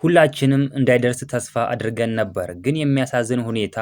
ሁላችንም እንዳይደርስ ተስፋ አድርገን ነበር፣ ግን የሚያሳዝን ሁኔታ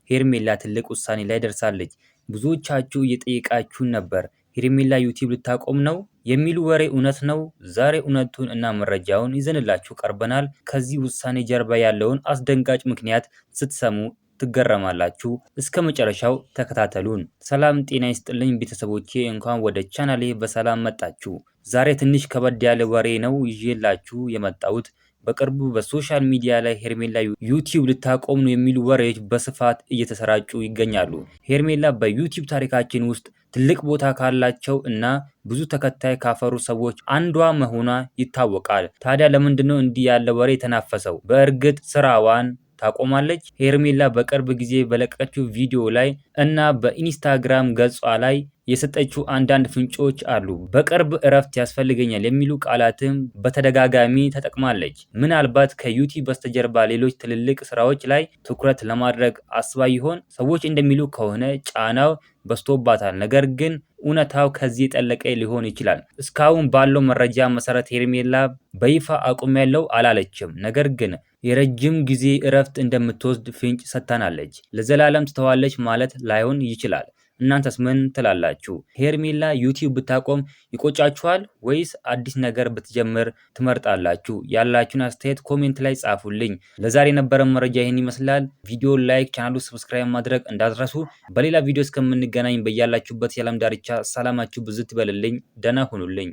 ሄርሜላ ትልቅ ውሳኔ ላይ ደርሳለች። ብዙዎቻችሁ እየጠየቃችሁን ነበር፣ ሄርሜላ ዩቲዩብ ልታቆም ነው የሚሉ ወሬ እውነት ነው? ዛሬ እውነቱን እና መረጃውን ይዘንላችሁ ቀርበናል። ከዚህ ውሳኔ ጀርባ ያለውን አስደንጋጭ ምክንያት ስትሰሙ ትገረማላችሁ። እስከ መጨረሻው ተከታተሉን። ሰላም ጤና ይስጥልኝ ቤተሰቦቼ፣ እንኳን ወደ ቻናሌ በሰላም መጣችሁ። ዛሬ ትንሽ ከበድ ያለ ወሬ ነው ይዤላችሁ የመጣሁት። በቅርቡ በሶሻል ሚዲያ ላይ ሄርሜላ ዩቲዩብ ልታቆም ነው የሚሉ ወሬዎች በስፋት እየተሰራጩ ይገኛሉ። ሄርሜላ በዩቲዩብ ታሪካችን ውስጥ ትልቅ ቦታ ካላቸው እና ብዙ ተከታይ ካፈሩ ሰዎች አንዷ መሆኗ ይታወቃል። ታዲያ ለምንድነው እንዲህ ያለ ወሬ የተናፈሰው? በእርግጥ ስራዋን ታቆማለች? ሄርሜላ በቅርብ ጊዜ በለቀቀችው ቪዲዮ ላይ እና በኢንስታግራም ገጿ ላይ የሰጠችው አንዳንድ ፍንጮች አሉ። በቅርብ እረፍት ያስፈልገኛል የሚሉ ቃላትም በተደጋጋሚ ተጠቅማለች። ምናልባት ከዩቲዩብ በስተጀርባ ሌሎች ትልልቅ ስራዎች ላይ ትኩረት ለማድረግ አስባ ይሆን? ሰዎች እንደሚሉ ከሆነ ጫናው በዝቶባታል። ነገር ግን እውነታው ከዚህ የጠለቀ ሊሆን ይችላል። እስካሁን ባለው መረጃ መሰረት ሄርሜላ በይፋ አቁሜያለሁ አላለችም። ነገር ግን የረጅም ጊዜ እረፍት እንደምትወስድ ፍንጭ ሰጥታናለች። ለዘላለም ትተዋለች ማለት ላይሆን ይችላል። እናንተስ ምን ትላላችሁ? ሄርሜላ ዩቲዩብ ብታቆም ይቆጫችኋል ወይስ አዲስ ነገር ብትጀምር ትመርጣላችሁ? ያላችሁን አስተያየት ኮሜንት ላይ ጻፉልኝ። ለዛሬ የነበረን መረጃ ይህን ይመስላል። ቪዲዮ ላይክ፣ ቻናሉ ሰብስክራይብ ማድረግ እንዳትረሱ። በሌላ ቪዲዮ እስከምንገናኝ በያላችሁበት የዓለም ዳርቻ ሰላማችሁ ብዝት ይበልልኝ። ደህና ሁኑልኝ።